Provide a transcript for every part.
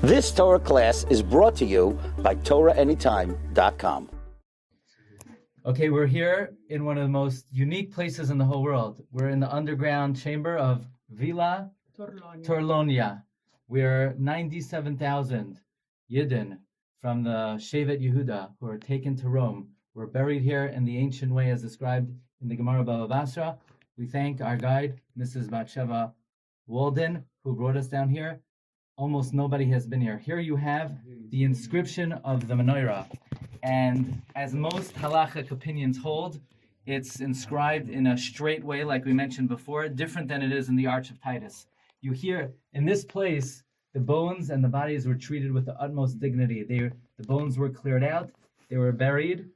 This Torah class is brought to you by TorahAnytime.com. Okay, we're here in one of the most unique places in the whole world. We're in the underground chamber of Villa Torlonia. We're 97,000 Yidden from the Shevet Yehuda who are taken to Rome. We're buried here in the ancient way as described in the Gemara Bava Basra. We thank our guide, Mrs. Batsheva Walden, who brought us down here. Almost nobody has been here. Here you have the inscription of the menorah. And as most halachic opinions hold, it's inscribed in a straight way, like we mentioned before, different than it is in the Arch of Titus. You hear, in this place, the bones and the bodies were treated with the utmost dignity. The bones were cleared out, they were buried,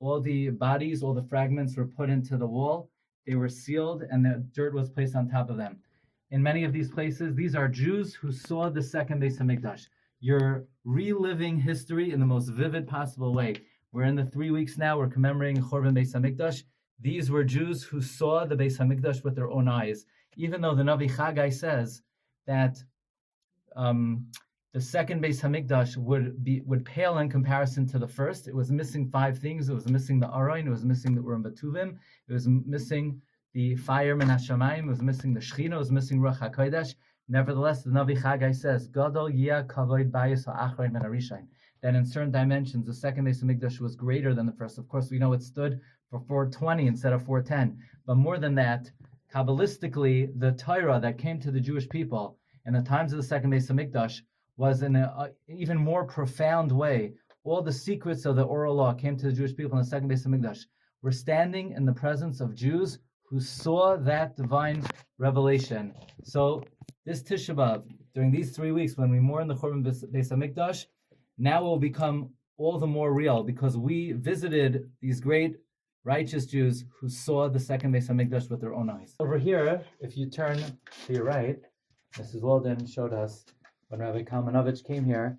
all the bodies, all the fragments were put into the wall, they were sealed, and the dirt was placed on top of them. In many of these places, these are Jews who saw the second Beis HaMikdash. You're reliving history in the most vivid possible way. We're in the 3 weeks now, we're commemorating Chorban Beis HaMikdash. These were Jews who saw the Beis HaMikdash with their own eyes. Even though the Navi Chagai says that the second Beis HaMikdash would pale in comparison to the first. It was missing 5 things. It was missing the Aron, it was missing the Urim Batuvim, it was missing the fire min hashamayim, was missing the Shechina, was missing Ruach HaKodesh. Nevertheless, the Navi Chagai says, Gadol yia kavod bayis ha'achrein min harishayin, that in certain dimensions, the second Beis HaMikdash was greater than the first. Of course, we know it stood for 420 instead of 410. But more than that, Kabbalistically, the Torah that came to the Jewish people in the times of the second Beis HaMikdash was in an even more profound way. All the secrets of the oral law came to the Jewish people in the second Beis HaMikdash. We're standing in the presence of Jews who saw that divine revelation. So this Tisha B'Av, during these 3 weeks when we mourn the Chorban Beis HaMikdash, now will become all the more real because we visited these great righteous Jews who saw the second Beis HaMikdash with their own eyes. Over here, if you turn to your right, Mrs. Walden showed us when Rabbi Kalmanovich came here,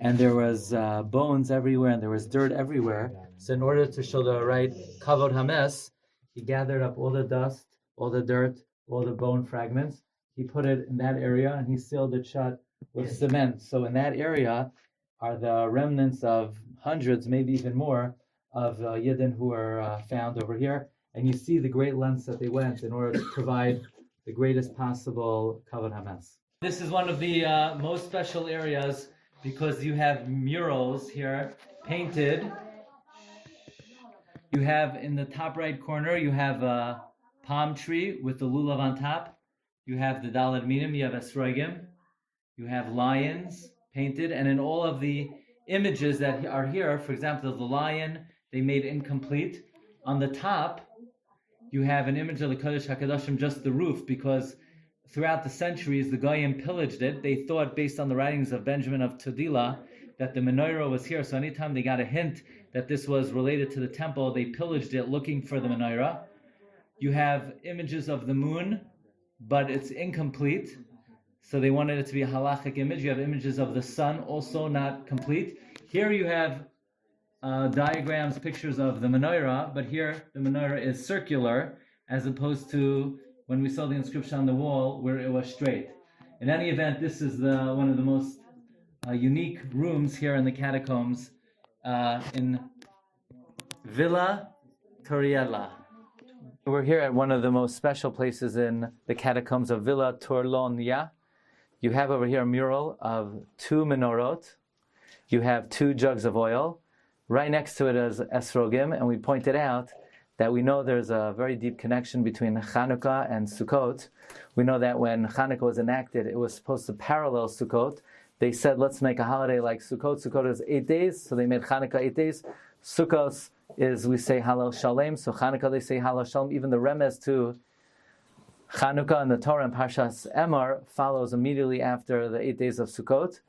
and there was bones everywhere and there was dirt everywhere. So in order to show the right Kavod Hames, he gathered up all the dust, all the dirt, all the bone fragments. He put it in that area and he sealed it shut with cement. So in that area are the remnants of hundreds, maybe even more, of Yidden who are found over here. And you see the great lengths that they went in order to provide the greatest possible Kavod Hames. This is one of the most special areas because you have murals here painted. You have in the top right corner, you have a palm tree with the lulav on top. You have the Daled Minim, you have Esrogim. You have lions painted. And in all of the images that are here, for example, the lion, they made incomplete. On the top, you have an image of the Kodesh HaKadoshim, just the roof, because throughout the centuries, the Goyim pillaged it. They thought, based on the writings of Benjamin of Tudela, that the menorah was here. So anytime they got a hint that this was related to the temple, they pillaged it looking for the menorah. You have images of the moon, but it's incomplete. So they wanted it to be a halachic image. You have images of the sun, also not complete. Here you have diagrams, pictures of the menorah, but here the menorah is circular, as opposed to when we saw the inscription on the wall where it was straight. In any event, this is one of the most unique rooms here in the catacombs in Villa Torlonia. We're here at one of the most special places in the catacombs of Villa Torlonia. You have over here a mural of 2 menorot. You have 2 jugs of oil. Right next to it is Esrogim, and we pointed out that we know there's a very deep connection between Chanukah and Sukkot. We know that when Chanukah was enacted, it was supposed to parallel Sukkot. They said, let's make a holiday like Sukkot. Sukkot is 8 days, so they made Chanukah 8 days. Sukkot is, we say Halal Shalem, so Chanukah they say Halal Shalom. Even the remez to Chanukah in the Torah and Parshas Emor follows immediately after the 8 days of Sukkot.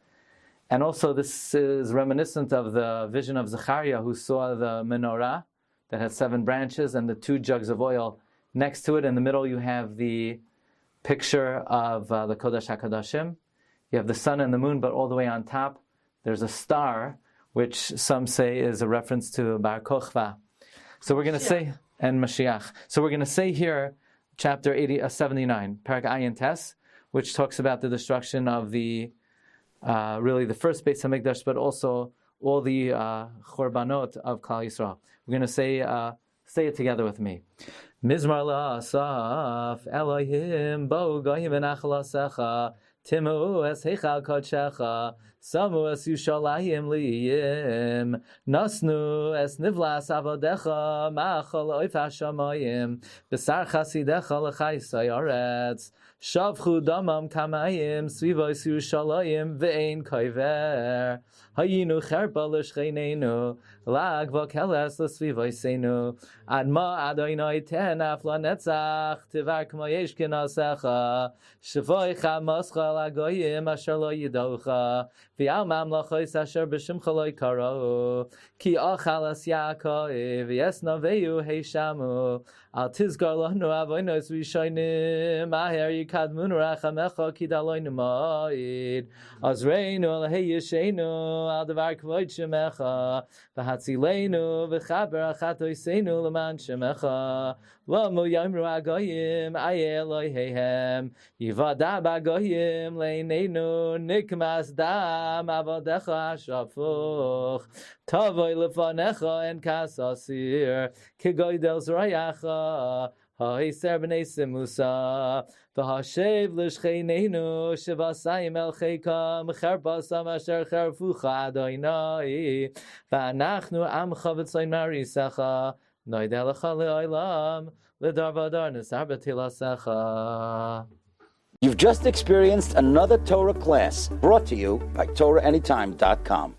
And also this is reminiscent of the vision of Zechariah, who saw the menorah that had 7 branches and the 2 jugs of oil next to it. In the middle you have the picture of the Kodesh HaKadoshim. You have the sun and the moon, but all the way on top there's a star, which some say is a reference to Bar Kochva. So we're going to say, and Mashiach. So we're going to say here, chapter 79, Parak Ayin Tes, which talks about the destruction of the really the first Beis Hamikdash, but also all the Chorbanot of Klal Yisrael. We're going to say it together with me. Mizmar la'asaf Elohim bo goyim v'nachal asecha timu es heichal kodshecha samu es yushalayim liyim nasnu es nivlas avodecha ma'achal oif hashamayim b'sar chasidecha l'chayis hayaretz shavchu damam kamayim svivos Yerushalayim ve'ein koiver hayinu cherpa l'shcheinenu lag v'keles l'svivoseinu adma adonai ten afla netzach tivar k'mo yesh k'nasecha shvoicha moscha l'agoyim asher lo yidocha v'al mamlachos asher b'shimcha lo ykarau ki achal es Yaakov v'yesnaveu heishamu al tizgar lanu avonos rishonim aher yikadmunu rachamecha ki daloinu ma'id azreinu alhei yeshenu al davar k'vod shemecha v'hatzileinu v'chaber achatoiseinu l'man shemecha v'amu yomru agoyim aye Eloheihem yivada b'agoyim leineinu nikmas dam avodecha shafuch tavoy lefanecha en kasasir kigoydel zrayacha ha'hiser b'nei simusa v'hashev l'shcheineinu shivasayim el cheikam cherpasam asher cherfucha adonai v'anachnu amcha v'tzoyin marisecha noideh lecha le'olam l'dar v'adar nisar b'tilasecha. You've just experienced another Torah class brought to you by TorahAnytime.com.